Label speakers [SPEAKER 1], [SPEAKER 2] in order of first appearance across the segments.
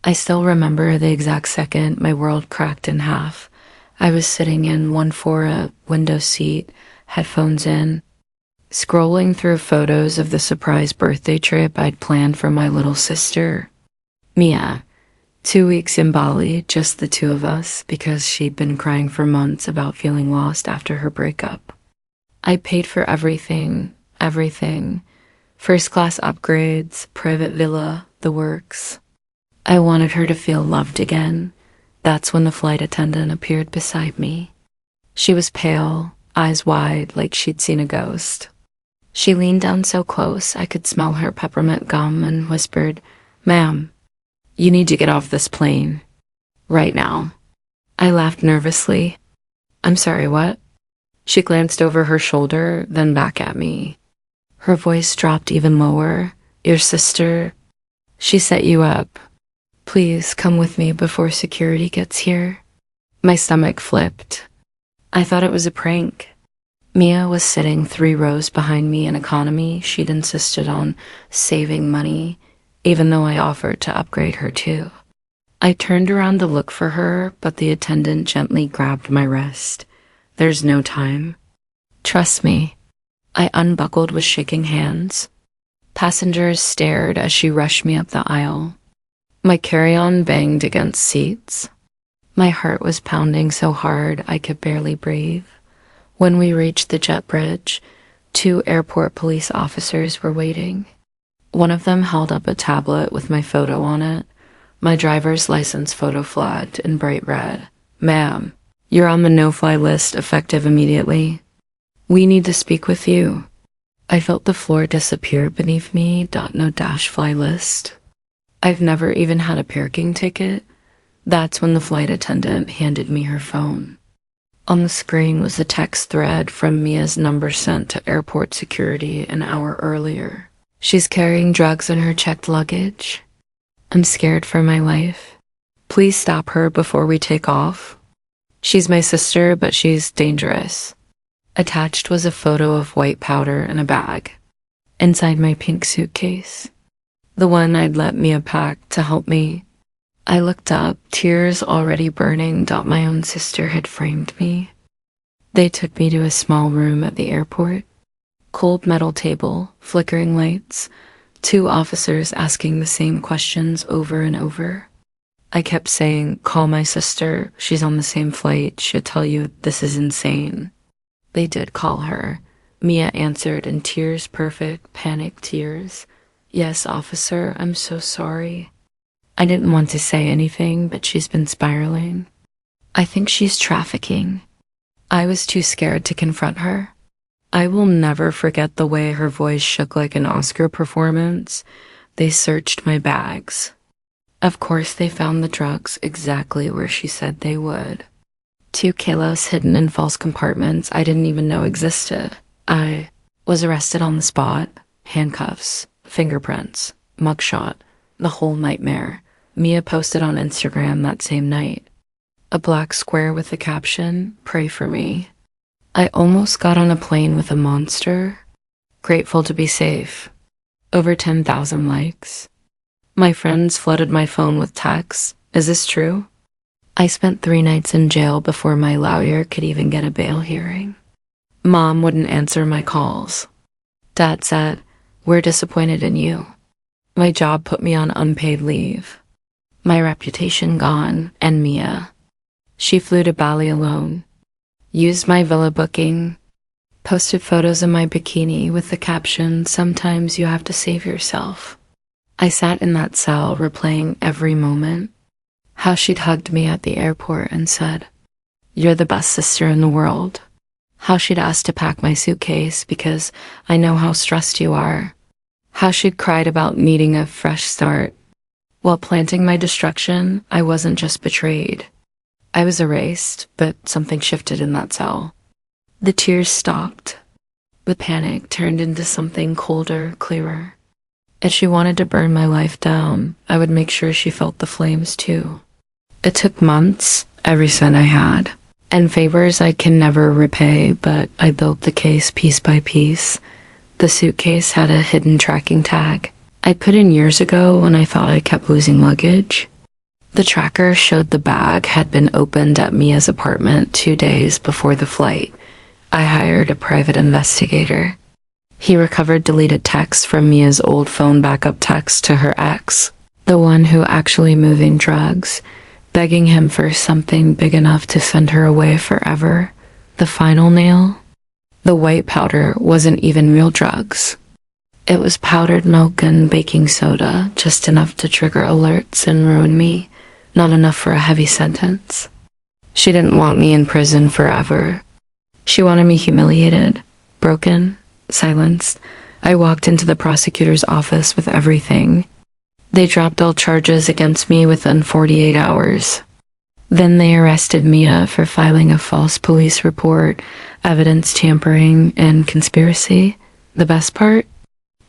[SPEAKER 1] I still remember the exact second my world cracked in half. I was sitting in one for a window seat, headphones in, scrolling through photos of the surprise birthday trip I'd planned for my little sister, Mia. 2 weeks in Bali, just the two of us, because she'd been crying for months about feeling lost after her breakup. I paid for everything, everything. First class upgrades, private villa, the works. I wanted her to feel loved again. That's when the flight attendant appeared beside me. She was pale, eyes wide, like she'd seen a ghost. She leaned down so close I could smell her peppermint gum and whispered, "Ma'am, you need to get off this plane. Right now." I laughed nervously. "I'm sorry, what?" She glanced over her shoulder, then back at me. Her voice dropped even lower. "Your sister, she set you up. Please come with me before security gets here." My stomach flipped. I thought it was a prank. Mia was sitting 3 rows behind me in economy. She'd insisted on saving money, even though I offered to upgrade her too. I turned around to look for her, but the attendant gently grabbed my wrist. "There's no time. Trust me." I unbuckled with shaking hands. Passengers stared as she rushed me up the aisle. My carry-on banged against seats. My heart was pounding so hard I could barely breathe. When we reached the jet bridge, 2 airport police officers were waiting. One of them held up a tablet with my photo on it, my driver's license photo flagged in bright red. "Ma'am, you're on the no-fly list effective immediately. We need to speak with you." I felt the floor disappear beneath me. No dash fly list. I've never even had a parking ticket. That's when the flight attendant handed me her phone. On the screen was a text thread from Mia's number sent to airport security an hour earlier. "She's carrying drugs in her checked luggage. I'm scared for my life. Please stop her before we take off. She's my sister, but she's dangerous." Attached was a photo of white powder in a bag, inside my pink suitcase, the one I'd let Mia pack to help me. I looked up, tears already burning. My own sister had framed me. They took me to a small room at the airport. Cold metal table, flickering lights, 2 officers asking the same questions over and over. I kept saying, "Call my sister. She's on the same flight. She'll tell you this is insane." They did call her. Mia answered in tears, perfect, panic tears. "Yes, officer, I'm so sorry." I didn't want to say anything, but she's been spiraling. "I think she's trafficking." I was too scared to confront her. I will never forget the way her voice shook like an Oscar performance. They searched my bags. Of course, they found the drugs exactly where she said they would. 2 kilos hidden in false compartments I didn't even know existed. I was arrested on the spot. Handcuffs, fingerprints, mugshot, the whole nightmare. Mia posted on Instagram that same night. A black square with the caption, "Pray for me." I almost got on a plane with a monster. Grateful to be safe. Over 10,000 likes. My friends flooded my phone with texts. "Is this true?" I spent 3 nights in jail before my lawyer could even get a bail hearing. Mom wouldn't answer my calls. Dad said, "We're disappointed in you." My job put me on unpaid leave. My reputation gone, and Mia. She flew to Bali alone. Used my villa booking. Posted photos of my bikini with the caption, "Sometimes you have to save yourself." I sat in that cell replaying every moment. How she'd hugged me at the airport and said, "You're the best sister in the world." How she'd asked to pack my suitcase because I know how stressed you are. How she'd cried about needing a fresh start. While planting my destruction, I wasn't just betrayed. I was erased, but something shifted in that cell. The tears stopped. The panic turned into something colder, clearer. If she wanted to burn my life down, I would make sure she felt the flames too. It took months, every cent I had, and favors I can never repay, but I built the case piece by piece. The suitcase had a hidden tracking tag I put in years ago when I thought I kept losing luggage. The tracker showed the bag had been opened at Mia's apartment 2 days before the flight. I hired a private investigator. He recovered deleted texts from Mia's old phone backup text to her ex, the one who actually moving drugs, begging him for something big enough to send her away forever. The final nail? The white powder wasn't even real drugs. It was powdered milk and baking soda, just enough to trigger alerts and ruin me, not enough for a heavy sentence. She didn't want me in prison forever. She wanted me humiliated, broken, silenced. I walked into the prosecutor's office with everything. They dropped all charges against me within 48 hours. Then they arrested Mia for filing a false police report, evidence tampering, and conspiracy. The best part?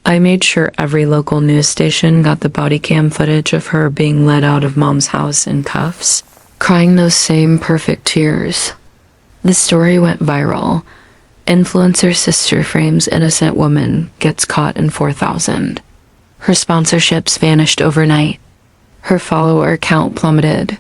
[SPEAKER 1] I made sure every local news station got the body cam footage of her being led out of Mom's house in cuffs, crying those same perfect tears. The story went viral. Influencer sister frames innocent woman, gets caught in 4,000. Her sponsorships vanished overnight. Her follower count plummeted.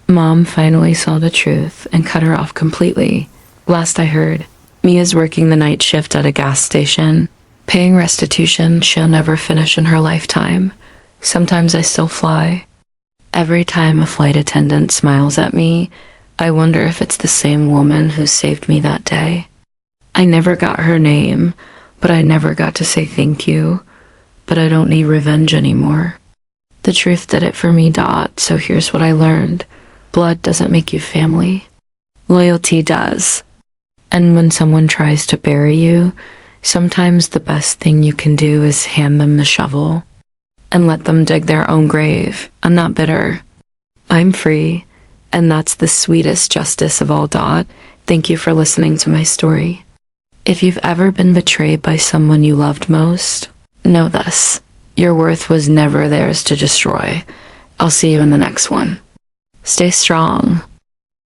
[SPEAKER 1] Mom finally saw the truth and cut her off completely. Last I heard, Mia's working the night shift at a gas station, paying restitution she'll never finish in her lifetime. Sometimes I still fly. Every time a flight attendant smiles at me, I wonder if it's the same woman who saved me that day. I never got her name, but I never got to say thank you. But I don't need revenge anymore. The truth did it for me, so here's what I learned. Blood doesn't make you family. Loyalty does. And when someone tries to bury you, sometimes the best thing you can do is hand them the shovel and let them dig their own grave. I'm not bitter. I'm free, and that's the sweetest justice of all. Thank you for listening to my story. If you've ever been betrayed by someone you loved most, know this. Your worth was never theirs to destroy. I'll see you in the next one. Stay strong.